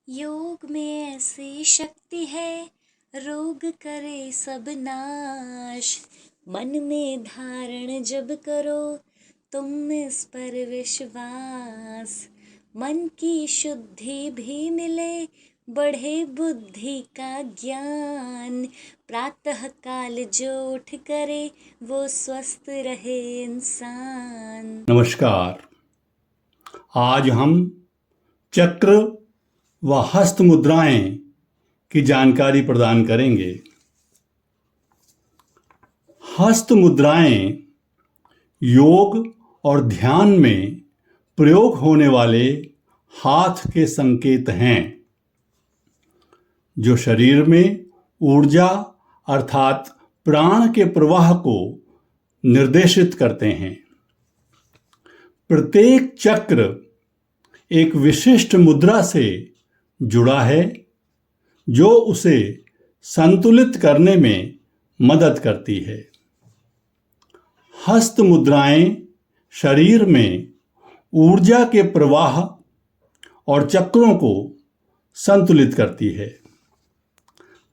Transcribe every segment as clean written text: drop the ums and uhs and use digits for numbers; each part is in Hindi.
योग में ऐसी शक्ति है, रोग करे सब नाश। मन में धारण जब करो तुम इस पर विश्वास। मन की शुद्धि भी मिले, बढ़े बुद्धि का ज्ञान। प्रातः काल जो उठ करे वो स्वस्थ रहे इंसान। नमस्कार। आज हम चक्र व हस्त मुद्राएं की जानकारी प्रदान करेंगे। हस्त मुद्राएं योग और ध्यान में प्रयोग होने वाले हाथ के संकेत हैं, जो शरीर में ऊर्जा अर्थात प्राण के प्रवाह को निर्देशित करते हैं। प्रत्येक चक्र एक विशिष्ट मुद्रा से जुड़ा है, जो उसे संतुलित करने में मदद करती है। हस्त मुद्राएं शरीर में ऊर्जा के प्रवाह और चक्रों को संतुलित करती है,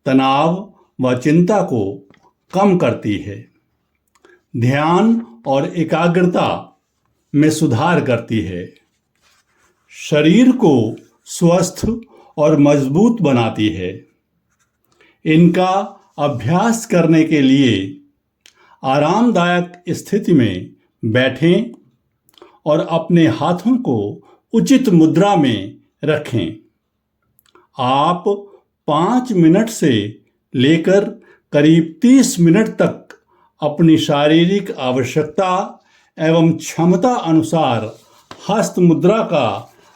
तनाव व चिंता को कम करती है, ध्यान और एकाग्रता में सुधार करती है, शरीर को स्वस्थ और मजबूत बनाती है। इनका अभ्यास करने के लिए आरामदायक स्थिति में बैठें और अपने हाथों को उचित मुद्रा में रखें। आप 5 मिनट से लेकर करीब 30 मिनट तक अपनी शारीरिक आवश्यकता एवं क्षमता अनुसार हस्त मुद्रा का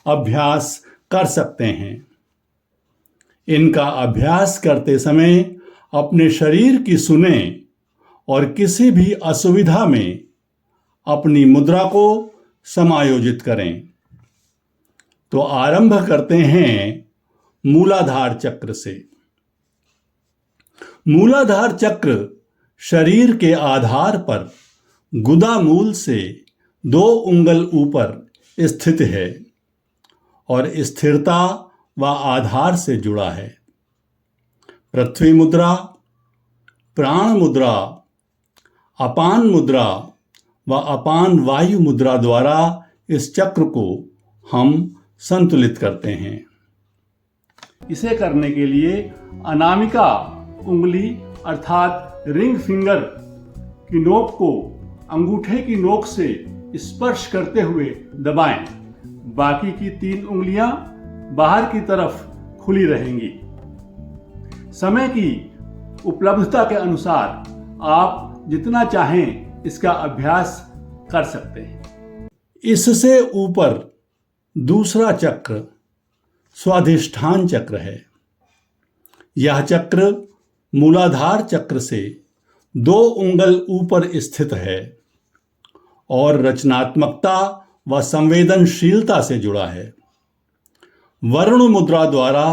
अभ्यास कर सकते हैं। इनका अभ्यास करते समय अपने शरीर की सुनें और किसी भी असुविधा में अपनी मुद्रा को समायोजित करें। तो आरंभ करते हैं मूलाधार चक्र से। मूलाधार चक्र शरीर के आधार पर गुदा मूल से 2 उंगल ऊपर स्थित है और स्थिरता व आधार से जुड़ा है। पृथ्वी मुद्रा, प्राण मुद्रा, अपान मुद्रा व अपान वायु मुद्रा द्वारा इस चक्र को हम संतुलित करते हैं। इसे करने के लिए अनामिका उंगली अर्थात रिंग फिंगर की नोक को अंगूठे की नोक से स्पर्श करते हुए दबाएं। बाकी की 3 उंगलियां बाहर की तरफ खुली रहेंगी। समय की उपलब्धता के अनुसार आप जितना चाहें इसका अभ्यास कर सकते हैं। इससे ऊपर दूसरा चक्र स्वाधिष्ठान चक्र है। यह चक्र मूलाधार चक्र से 2 उंगल ऊपर स्थित है और रचनात्मकता व संवेदनशीलता से जुड़ा है। वरुण मुद्रा द्वारा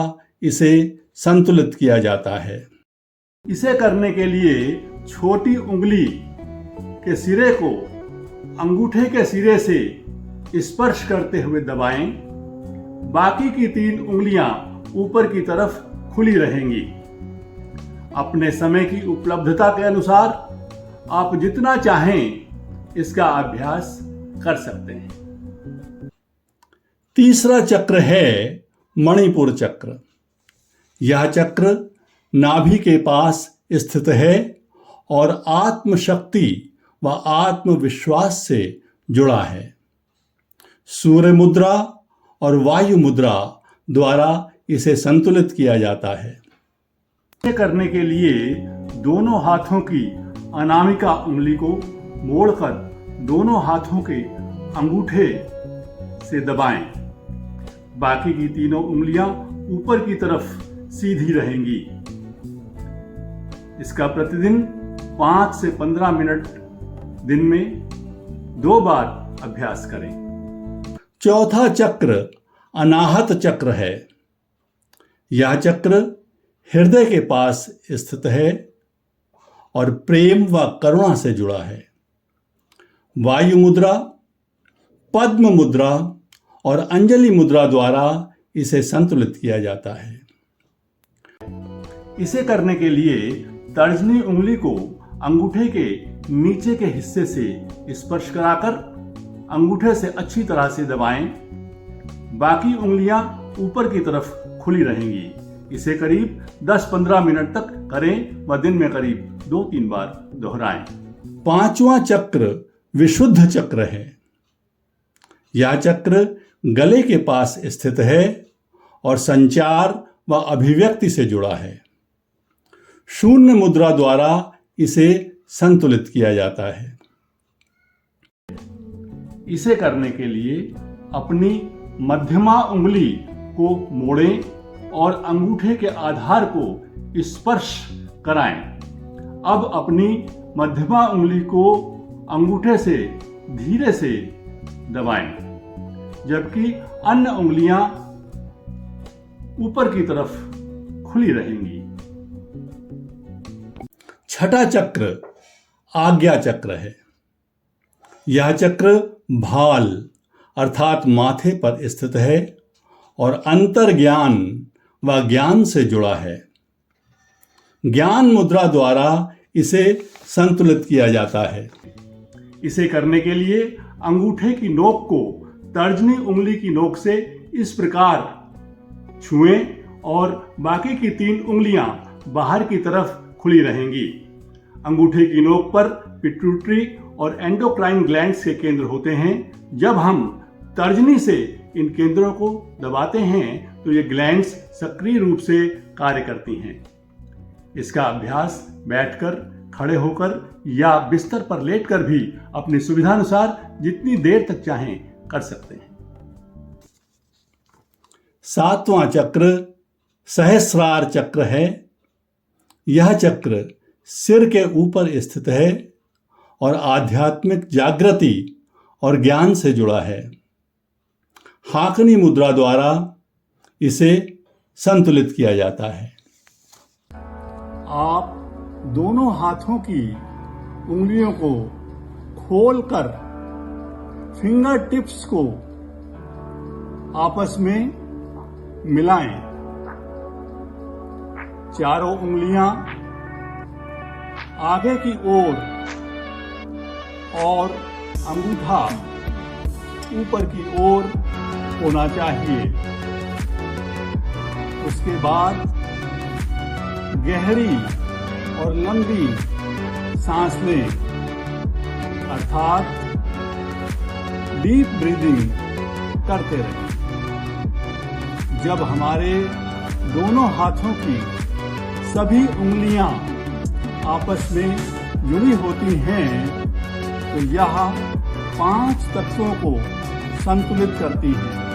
इसे संतुलित किया जाता है। इसे करने के लिए छोटी उंगली के सिरे को अंगूठे के सिरे से स्पर्श करते हुए दबाएं। बाकी की 3 उंगलियां ऊपर की तरफ खुली रहेंगी। अपने समय की उपलब्धता के अनुसार आप जितना चाहें इसका अभ्यास कर सकते हैं। तीसरा चक्र है मणिपुर चक्र। यह चक्र नाभि के पास स्थित है और आत्मशक्ति व आत्मविश्वास से जुड़ा है। सूर्य मुद्रा और वायु मुद्रा द्वारा इसे संतुलित किया जाता है। इसे करने के लिए दोनों हाथों की अनामिका उंगली को मोड़कर दोनों हाथों के अंगूठे से दबाएं। बाकी की 3 उंगलियां ऊपर की तरफ सीधी रहेंगी। इसका प्रतिदिन 5 से 15 मिनट दिन में 2 बार अभ्यास करें। चौथा चक्र अनाहत चक्र है। यह चक्र हृदय के पास स्थित है और प्रेम व करुणा से जुड़ा है। वायु मुद्रा, पद्म मुद्रा और अंजलि मुद्रा द्वारा इसे संतुलित किया जाता है। इसे करने के लिए तर्जनी उंगली को अंगूठे के नीचे के हिस्से से स्पर्श कराकर अंगूठे से अच्छी तरह से दबाएं। बाकी उंगलियां ऊपर की तरफ खुली रहेंगी। इसे करीब 10-15 मिनट तक करें व दिन में करीब 2-3 बार दोहराएं। 5वां चक्र विशुद्ध चक्र है। यह चक्र गले के पास स्थित है और संचार व अभिव्यक्ति से जुड़ा है। शून्य मुद्रा द्वारा इसे संतुलित किया जाता है। इसे करने के लिए अपनी मध्यमा उंगली को मोड़ें और अंगूठे के आधार को स्पर्श कराएं। अब अपनी मध्यमा उंगली को अंगूठे से धीरे से दबाएं, जबकि अन्य उंगलियां ऊपर की तरफ खुली रहेंगी। 6वां चक्र आज्ञा चक्र है। यह चक्र भाल अर्थात माथे पर स्थित है और अंतर ज्ञान व ज्ञान से जुड़ा है। ज्ञान मुद्रा द्वारा इसे संतुलित किया जाता है। इसे करने के लिए अंगूठे की नोक को तर्जनी उंगली की नोक से इस प्रकार छुएं और बाकी की 3 उंगलियां बाहर की तरफ खुली रहेंगी। अंगूठे की नोक पर पिट्यूटरी और एंडोक्राइन ग्लैंड्स के केंद्र होते हैं। जब हम तर्जनी से इन केंद्रों को दबाते हैं तो ये ग्लैंड्स सक्रिय रूप से कार्य करती हैं। इसका अभ्यास बैठकर, खड़े होकर या बिस्तर पर लेटकर भी अपनी सुविधानुसार जितनी देर तक चाहें कर सकते हैं। 7वां चक्र सहस्रार चक्र है। यह चक्र सिर के ऊपर स्थित है और आध्यात्मिक जागृति और ज्ञान से जुड़ा है। हाकनी मुद्रा द्वारा इसे संतुलित किया जाता है। आप दोनों हाथों की उंगलियों को खोलकर फिंगर टिप्स को आपस में मिलाएं। चारों उंगलियां आगे की ओर और अंगूठा ऊपर की ओर होना चाहिए। उसके बाद गहरी और लंबी सांस लें, अर्थात डीप ब्रीदिंग करते रहें। जब हमारे दोनों हाथों की सभी उंगलियां आपस में जुड़ी होती हैं तो यह 5 तत्वों को संतुलित करती हैं।